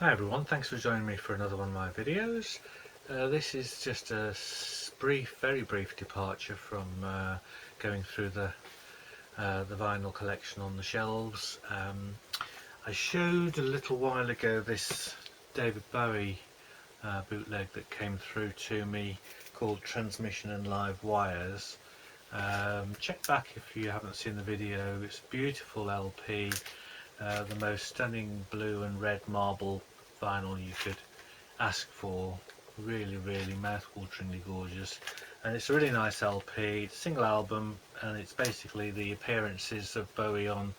Hi everyone, thanks for joining me for another one of my videos. This is just a very brief departure from going through the vinyl collection on the shelves. I showed a little while ago this David Bowie bootleg that came through to me called Transmission and Live Wires. Check back if you haven't seen the video. It's a beautiful LP, the most stunning blue and red marble vinyl you could ask for. Really mouth-wateringly gorgeous, and it's a really nice LP. It's a single album, and it's basically the appearances of Bowie on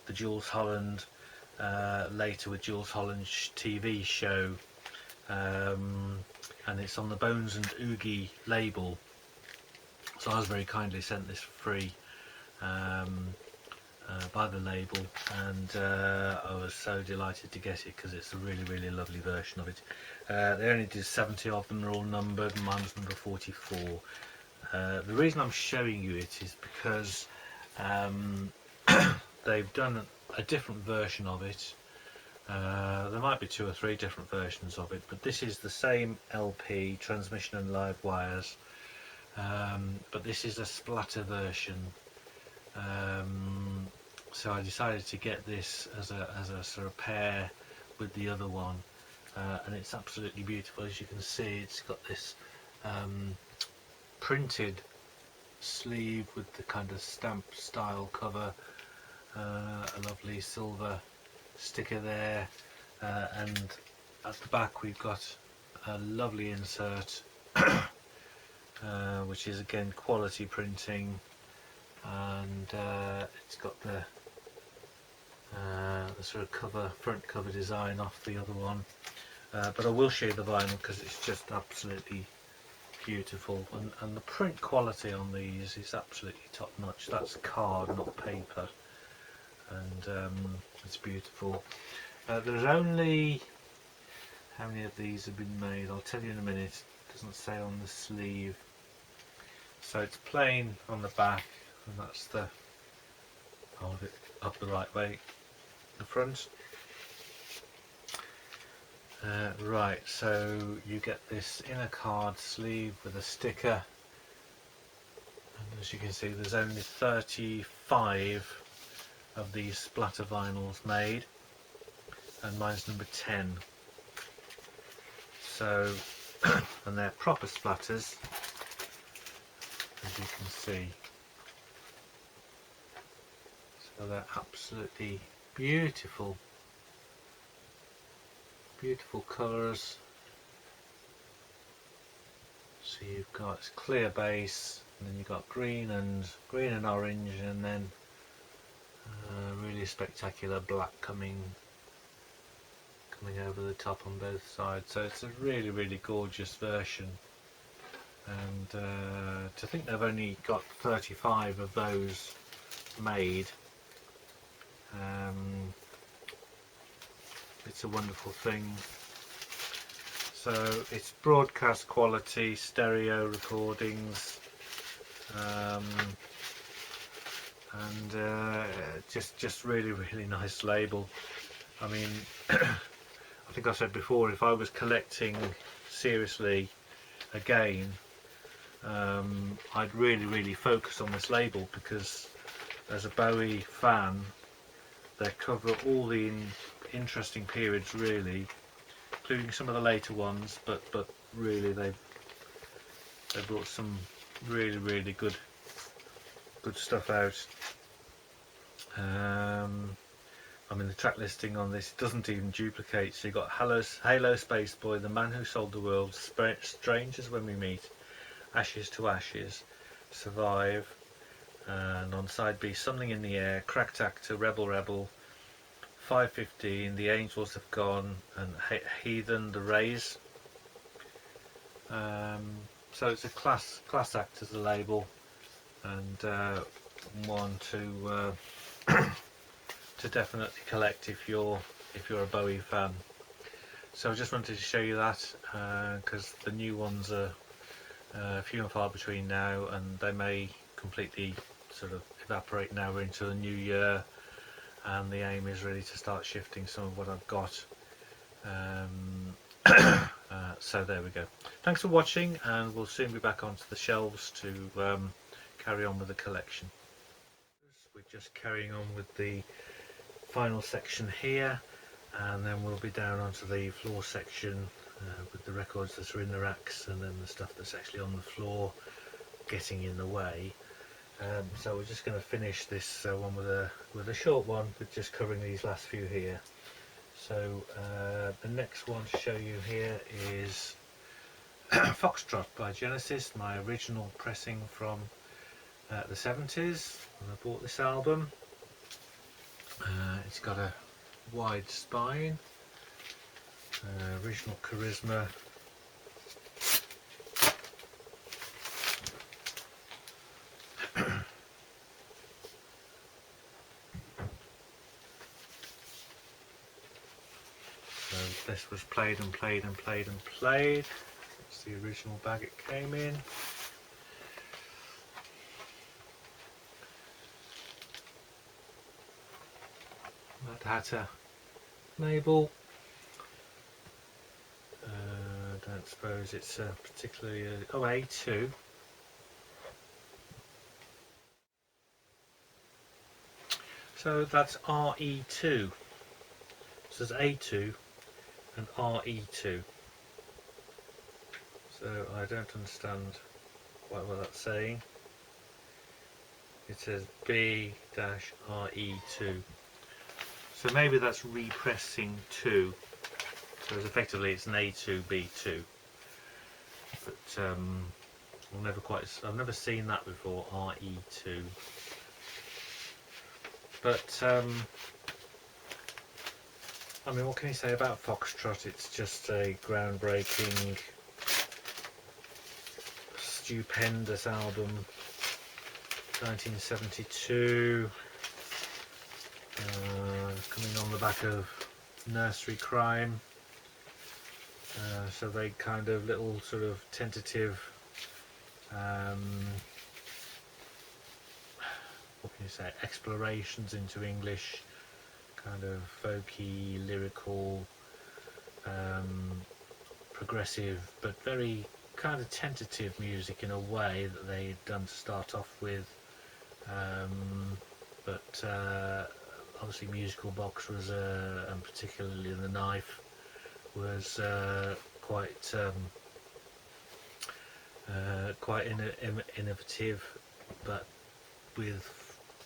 the Jules Holland, later with Jules Holland's TV show, and it's on the Bones and Oogie label. So I was very kindly sent this for free by the label, and I was so delighted to get it because it's a really lovely version of it. They only did 70 of them, they're all numbered, and mine's number 44. The reason I'm showing you it is because they've done a different version of it. There might be 2 or 3 different versions of it, but this is the same LP, Transmission and Live Wires, but this is a splatter version. So I decided to get this as a sort of pair with the other one, and it's absolutely beautiful. As you can see, it's got this printed sleeve with the kind of stamp style cover, a lovely silver sticker there, and at the back we've got a lovely insert which is again quality printing, and it's got the sort of front cover design off the other one, but I will show you the vinyl because it's just absolutely beautiful, and the print quality on these is absolutely top notch. That's card, not paper, and it's beautiful. There's only, how many of these have been made? I'll tell you in a minute. It doesn't say on the sleeve. So it's plain on the back, and that's the, hold it up the right way, the front. Right, so you get this inner card sleeve with a sticker, and as you can see there's only 35 of these splatter vinyls made, and mine's number 10. So and they're proper splatters, as you can see. So they're absolutely beautiful colours. So you've got clear base, and then you've got green and orange, and then really spectacular black coming over the top on both sides. So it's a really gorgeous version, and to think they've only got 35 of those made, it's a wonderful thing. So it's broadcast quality stereo recordings, and just really nice label. I mean, I think I said before, if I was collecting seriously again, I'd really focus on this label, because as a Bowie fan they cover all the interesting periods really, including some of the later ones, but really they brought some really good stuff out. I mean, the track listing on this doesn't even duplicate. So you got Halo Space Boy, The Man Who Sold the World, Strangers When We Meet, Ashes to Ashes, Survive, and on side B, Something in the Air, Cracked Actor, Rebel Rebel, 515, The Angels Have Gone, and Heathen, The Rays. So it's a class act as a label, and one to to definitely collect if you're a Bowie fan. So I just wanted to show you that, because the new ones are few and far between now, and they may completely sort of evaporate now we're into the new year, and the aim is really to start shifting some of what I've got So there we go. Thanks for watching, and we'll soon be back onto the shelves to carry on with the collection. We're just carrying on with the final section here, and then we'll be down onto the floor section with the records that are in the racks, and then the stuff that's actually on the floor getting in the way. So we're just going to finish this one with a short one, with just covering these last few here. So the next one to show you here is Foxtrot by Genesis, my original pressing from the 70s when I bought this album. It's got a wide spine, original charisma. So this was played and played and played and played. It's the original bag it came in. Mad Hatter label. Don't suppose it's particularly A2. So that's RE2. So there's A2 and RE2. So I don't understand quite what that's saying. It says B-RE2. So maybe that's repressing 2. So effectively it's an A2, B2. But I've never seen that before, RE2. But I mean, what can you say about Foxtrot? It's just a groundbreaking, stupendous album. 1972, coming on the back of Nursery Crime. So they kind of little sort of tentative, what can you say, explorations into English, kind of folky, lyrical, progressive, but very kind of tentative music in a way that they'd done to start off with. But obviously Musical Box was, and particularly The Knife, was quite innovative, but with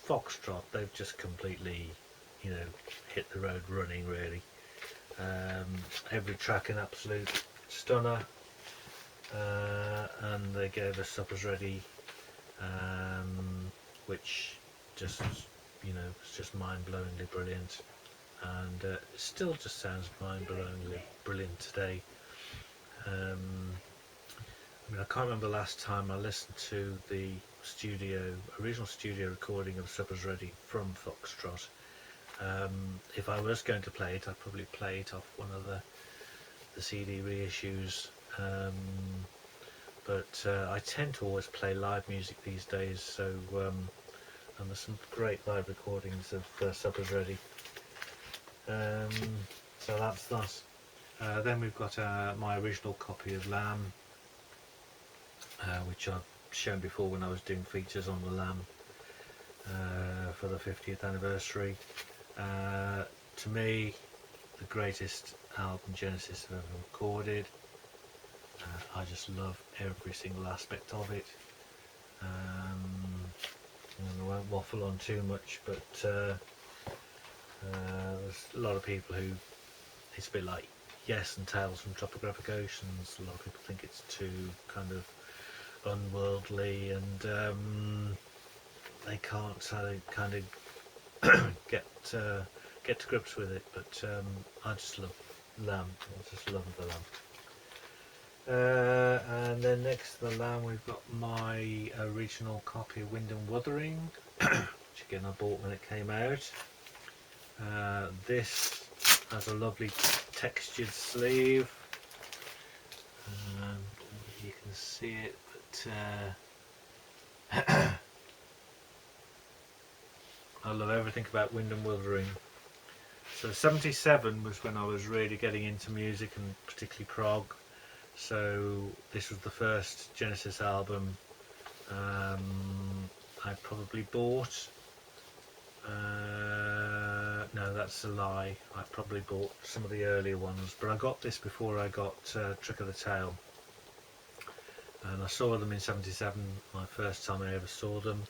Foxtrot they've just completely, you know, hit the road running really. Every track an absolute stunner, and they gave us Supper's Ready, which just, you know, it's just mind-blowingly brilliant, and it still just sounds mind-blowingly brilliant today. I mean, I can't remember the last time I listened to the original studio recording of Supper's Ready from Foxtrot. If I was going to play it, I'd probably play it off one of the CD reissues, but I tend to always play live music these days, so and there's some great live recordings of Supper's Ready. So that's that. Then we've got my original copy of Lamb, which I've shown before when I was doing features on the Lamb for the 50th anniversary. To me, the greatest album Genesis have ever recorded. I just love every single aspect of it. I won't waffle on too much, but there's a lot of people who, it's a bit like Yes and Tales from Topographic Oceans. A lot of people think it's too kind of unworldly, and they can't kind of get to grips with it. But I just love Lamb. I just love the Lamb. And then next to the Lamb we've got my original copy of Wind and Wuthering, which again I bought when it came out. This has a lovely textured sleeve. You can see it, but I love everything about Wind and Wuthering. So 77 was when I was really getting into music, and particularly prog. So this was the first Genesis album I probably bought. No, that's a lie. I probably bought some of the earlier ones, but I got this before I got Trick of the Tail. And I saw them in 77, my first time I ever saw them,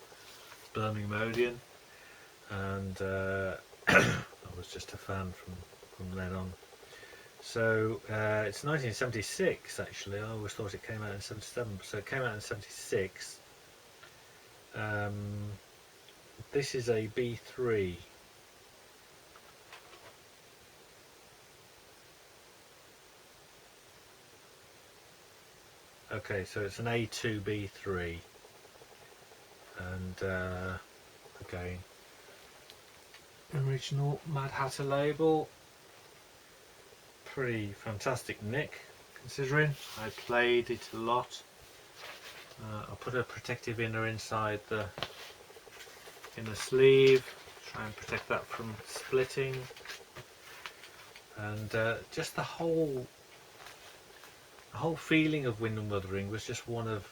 Birmingham Odeon, and I was just a fan from then on. So it's 1976 actually. I always thought it came out in 77, so it came out in 76. This is a B3. Okay, so it's an A2 B3, and again, original Mad Hatter label. Pretty fantastic nick, considering I played it a lot. I'll put a protective inner inside the inner sleeve, try and protect that from splitting, and just the whole feeling of Wind and Wuthering was just one of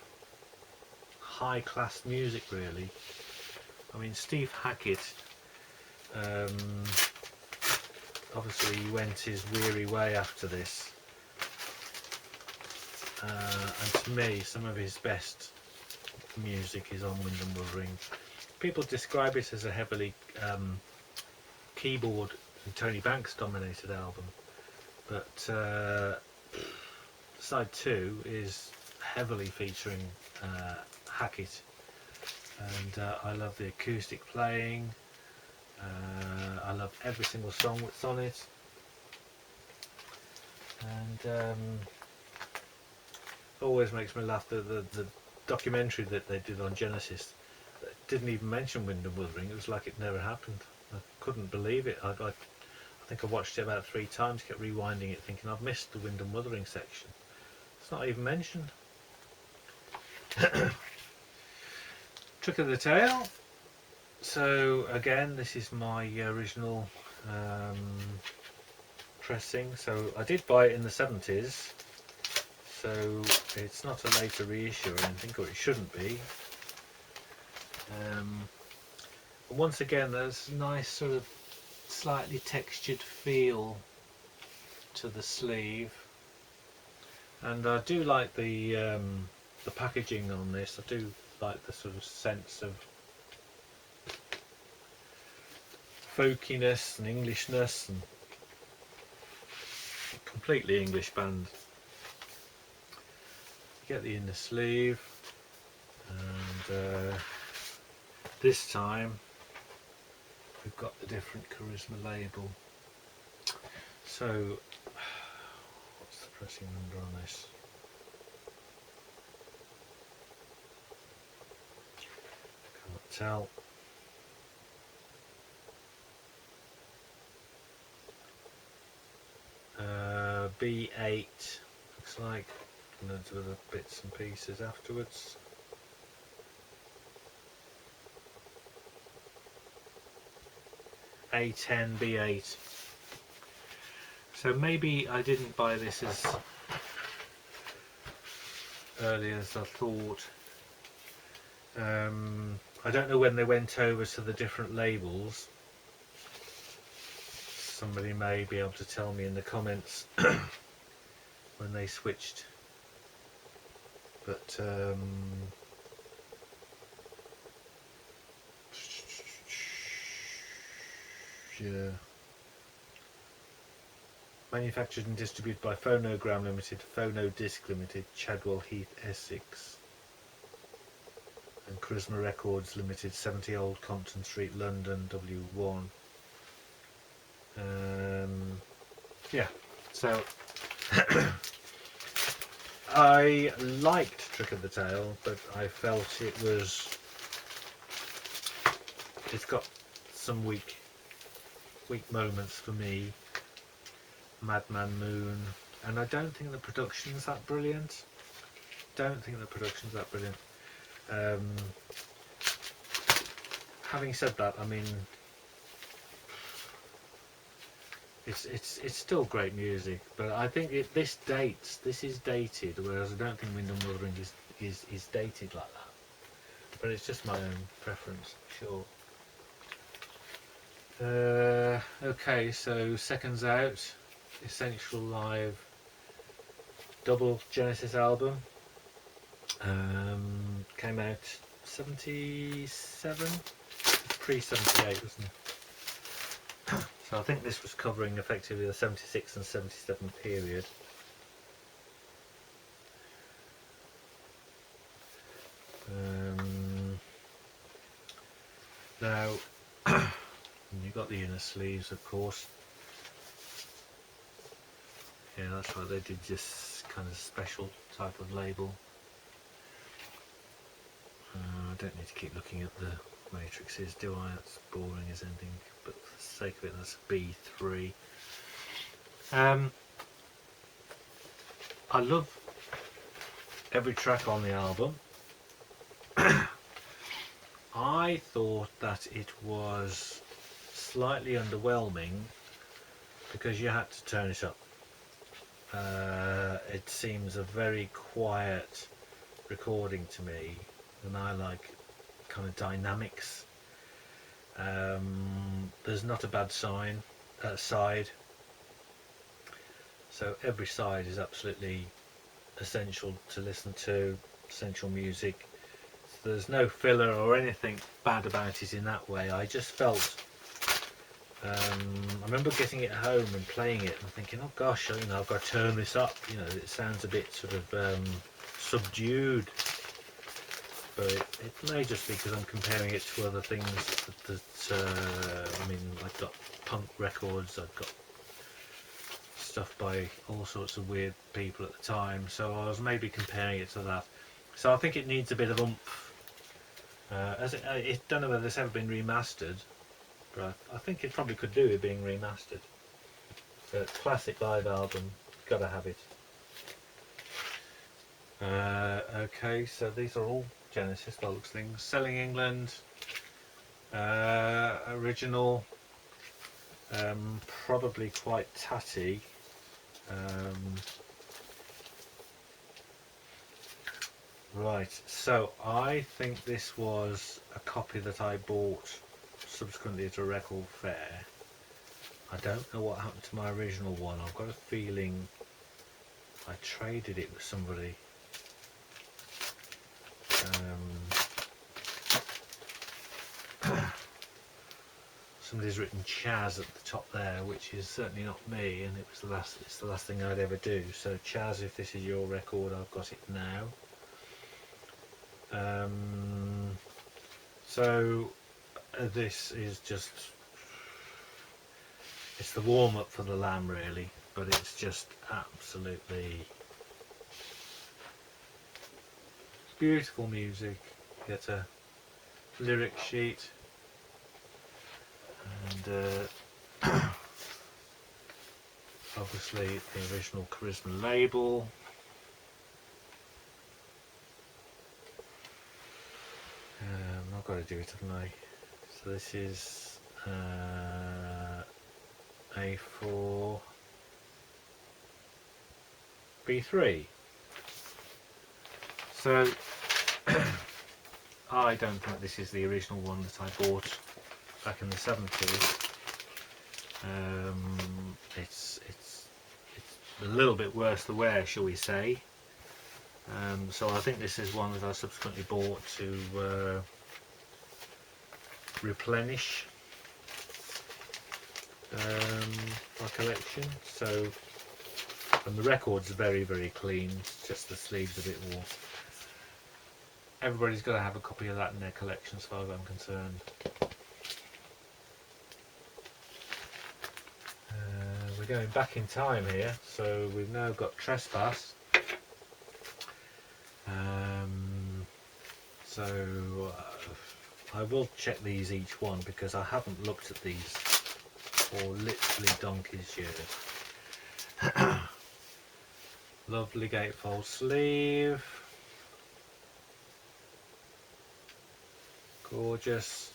high class music, really. I mean, Steve Hackett, obviously he went his weary way after this, and to me some of his best music is on Wind and Wuthering. People describe it as a heavily keyboard and Tony Banks dominated album, but side 2 is heavily featuring Hackett, and I love the acoustic playing. I love every single song that's on it, and always makes me laugh. The documentary that they did on Genesis didn't even mention Wind and Wuthering. It was like it never happened. I couldn't believe it. I think I watched it about 3 times, kept rewinding it thinking I've missed the Wind and Wuthering section. It's not even mentioned. Trick of the Tail. So again, this is my original pressing. So I did buy it in the 70s, so it's not a later reissue or anything, or it shouldn't be. But once again, there's a nice sort of slightly textured feel to the sleeve, and I do like the packaging on this. I do like the sort of sense of folkiness and Englishness, and completely English band. You get the inner sleeve, and this time we've got the different Charisma label. So what's the pressing number on this? Can't tell. B8 looks like, and then do the bits and pieces afterwards. A10 B8. So maybe I didn't buy this as early as I thought. I don't know when they went over to the different labels. Somebody may be able to tell me in the comments when they switched, but yeah. Manufactured and distributed by Phonogram Limited, Phonodisc Limited, Chadwell Heath, Essex, and Charisma Records Limited, 70 Old Compton Street, London, W1. Yeah, so I liked Trick of the Tail, but I felt it's got some weak moments for me. Madman Moon, and I don't think the production's that brilliant. Having said that, I mean, it's still great music, but I think this is dated, whereas I don't think Window Mothering is dated like that. But it's just my own preference, sure. Okay, so Seconds Out, Essential Live double Genesis album. Came out 77, pre-78, wasn't it? So I think this was covering effectively the 76 and 77 period. Now, you've got the inner sleeves, of course. Yeah, that's right, they did this kind of special type of label. I don't need to keep looking at the matrices, do I? That's boring as anything, but for the sake of it, that's B3. I love every track on the album. I thought that it was slightly underwhelming because you had to turn it up. It seems a very quiet recording to me, and I like kind of dynamics. There's not a bad side, so every side is absolutely essential to listen to, essential music. So there's no filler or anything bad about it in that way. I just felt, I remember getting it home and playing it and thinking, oh gosh, you know, I've got to turn this up, you know, it sounds a bit sort of subdued. But it may just be because I'm comparing it to other things I mean, I've got punk records, I've got stuff by all sorts of weird people at the time, so I was maybe comparing it to that. So I think it needs a bit of oomph. I don't know whether it's ever been remastered, but I think it probably could do with being remastered. So it's a classic live album, gotta have it. Okay, so these are all Genesis by looks things. Selling England, original, probably quite tatty. Right, so I think this was a copy that I bought subsequently at a record fair. I don't know what happened to my original one. I've got a feeling I traded it with somebody. Somebody's written Chaz at the top there, which is certainly not me, and it's the last thing I'd ever do. So Chaz, if this is your record, I've got it now. This is just, it's the warm-up for the Lamb really, but it's just absolutely beautiful music. You get a lyric sheet and obviously the original Charisma label. I've got to do it, haven't I? So this is A4 B3. So I don't think this is the original one that I bought back in the 70s. It's a little bit worse the wear, shall we say. So I think this is one that I subsequently bought to replenish my collection. So, and the record's very, very clean, it's just the sleeves a bit worn. Everybody's got to have a copy of that in their collection as far as I'm concerned. We're going back in time here, so we've now got Trespass. I will check these each one because I haven't looked at these for literally donkey's years. Lovely gatefold sleeve. Gorgeous.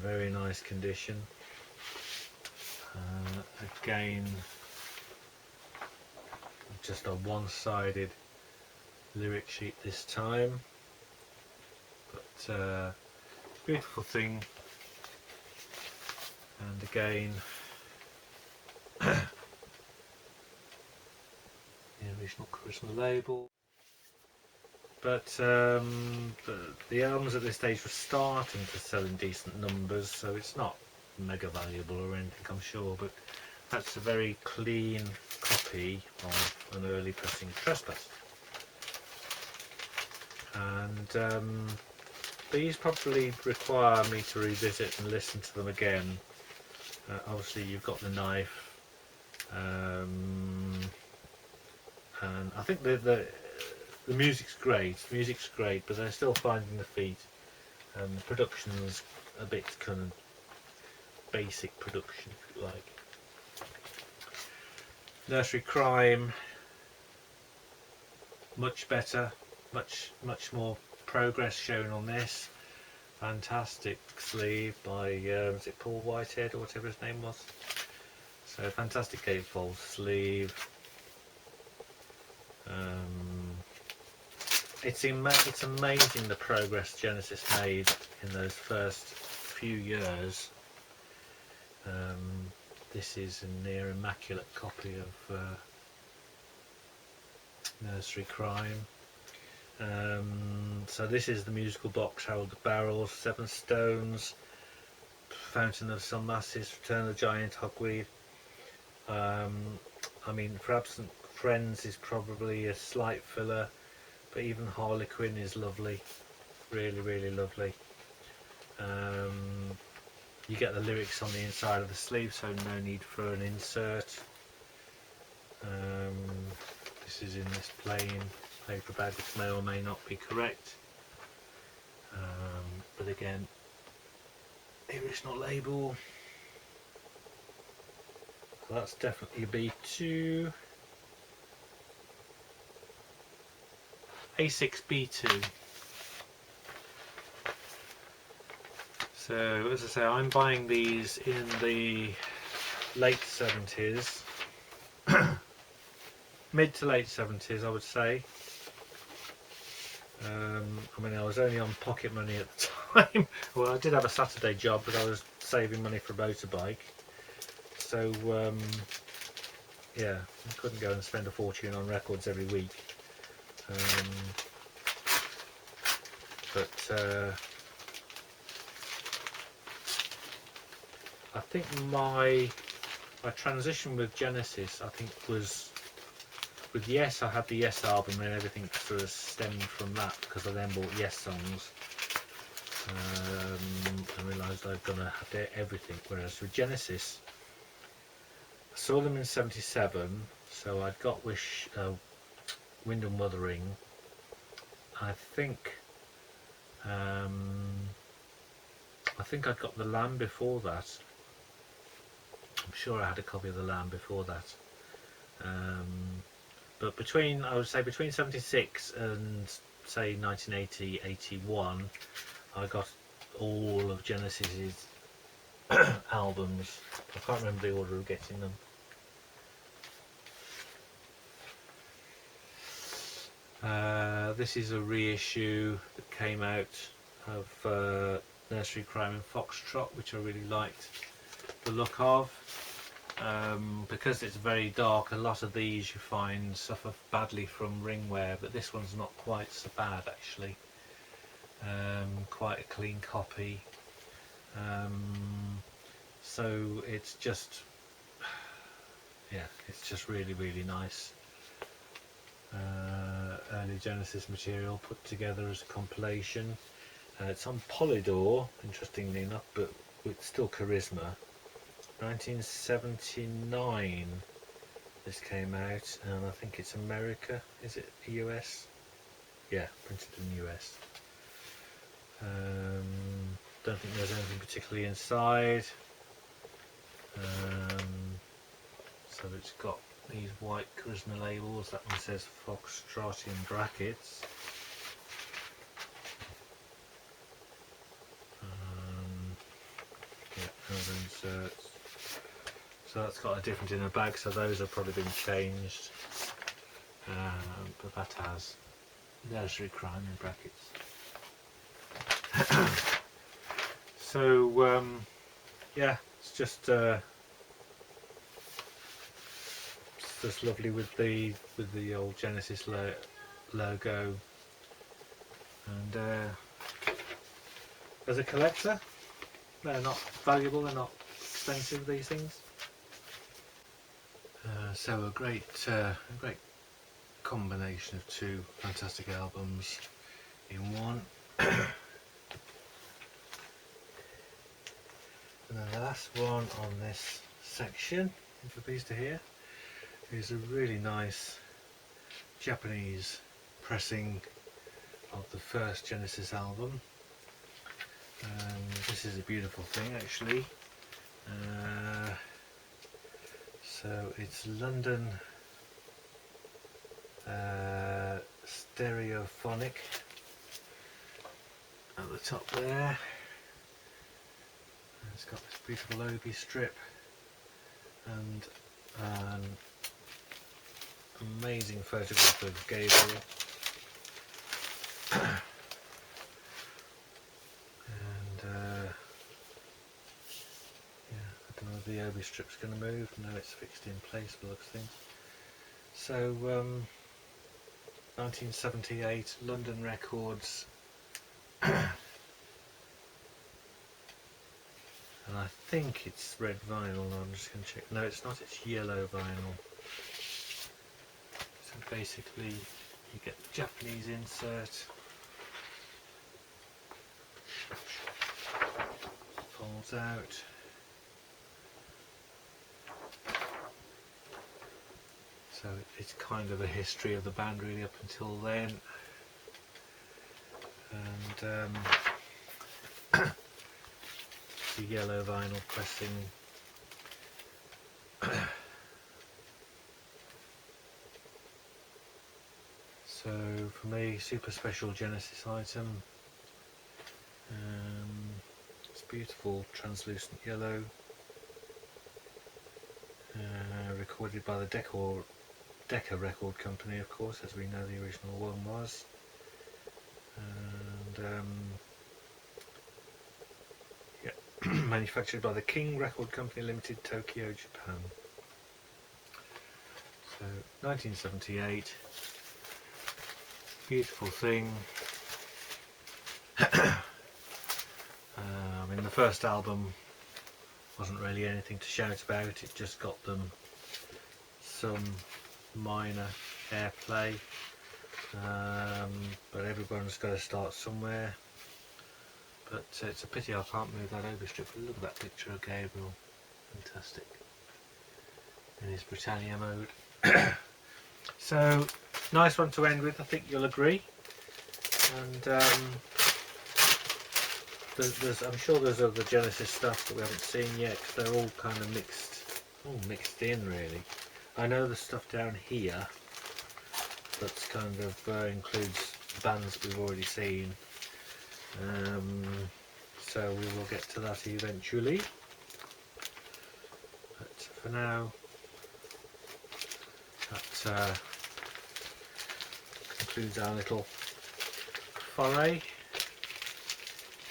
very nice condition. Again, just a one-sided lyric sheet this time, but beautiful thing. And again, the original Charisma label. But the albums at this stage were starting to sell in decent numbers, so it's not mega valuable or anything, I'm sure, but that's a very clean copy of an early pressing Trespass. And these probably require me to revisit and listen to them again. Obviously you've got the knife, and I think the music's great, but they're still finding the feet. The production's a bit kind of basic production, if you like. Nursery Crime, much better, much more progress shown on this. Fantastic sleeve by is it Paul Whitehead or whatever his name was. So fantastic gatefold sleeve. It's amazing the progress Genesis made in those first few years. This is a near immaculate copy of Nursery Crime. So this is the musical box, Harold the Barrels, Seven Stones, Fountain of Some Masses, Return of the Giant, Hogweed. I mean, For Absent Friends is probably a slight filler, but even Harlequin is lovely, really lovely. You get the lyrics on the inside of the sleeve, so no need for an insert. This is in this plain paper bag, which may or may not be correct, but again, the original label. So that's definitely a B2. A6 B2. So as I say, I'm buying these in the late 70s, mid to late 70s I would say. I mean, I was only on pocket money at the time. Well, I did have a Saturday job, but I was saving money for a motorbike. So yeah, I couldn't go and spend a fortune on records every week. But I think my transition with Genesis, I think, was with Yes. I had the Yes album and everything sort of stemmed from that, because I then bought Yes songs and realised I'd gonna have to everything. Whereas with Genesis, I saw them in '77, so I'd got Wind and Wuthering. I think I'd got The Lamb before that. I'm sure I had a copy of The Lamb before that. But I would say between 76 and say 1980, 81, I got all of Genesis's albums. I can't remember the order of getting them. This is a reissue that came out of Nursery Crime and Foxtrot, which I really liked the look of. Because it's very dark, a lot of these you find suffer badly from ring wear, but this one's not quite so bad actually. Quite a clean copy. So it's just, yeah, it's just really nice. Early Genesis material put together as a compilation. It's on Polydor, interestingly enough, but with still Charisma. 1979 this came out, and I think it's America. Is it US? Yeah, printed in US. Don't think there's anything particularly inside. So it's got these white Charisma labels. That one says Foxtrot in brackets. other inserts. So that's got a different inner bag, so those have probably been changed. But that has Nursery Crime in brackets. So yeah, it's just lovely with the old Genesis logo. And as a collector, they're not valuable, they're not expensive, these things. So a great combination of two fantastic albums in one. And then the last one on this section, if you're pleased to hear, is a really nice Japanese pressing of the first Genesis album. And this is a beautiful thing, actually. So it's London Stereophonic at the top there. And it's got this beautiful OB strip and an amazing photograph of Gabriel. The OB strip's going to move. No, it's fixed in place by the looks of things. So 1978 London Records, and I think it's red vinyl. No, I'm just going to check. No, it's not, it's yellow vinyl. So basically you get the Japanese insert, folds out. So it's kind of a history of the band really up until then, and the yellow vinyl pressing. So for me, super special Genesis item. It's beautiful translucent yellow, recorded by the Decca record company, of course, as we know the original one was, and yeah, manufactured by the King Record Company Limited, Tokyo, Japan. So 1978, beautiful thing. I mean, the first album wasn't really anything to shout about, it just got them some minor airplay, but everyone's got to start somewhere. But it's a pity I can't move that over strip. Look at that picture of Gabriel, fantastic, in his Britannia mode. So nice one to end with, I think you'll agree. And I'm sure there's other Genesis stuff that we haven't seen yet, because they're all kind of mixed in really. I know the stuff down here that's kind of includes bands we've already seen, so we will get to that eventually. But for now, that concludes our little foray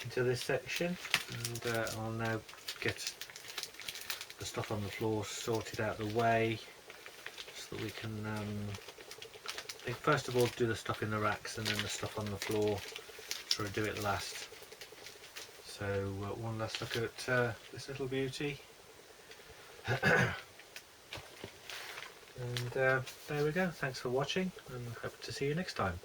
into this section, and I'll now get the stuff on the floor sorted out of the way, so that we can I think first of all do the stuff in the racks and then the stuff on the floor, sort of do it last. So one last look at this little beauty. And there we go, thanks for watching, and hope to see you next time.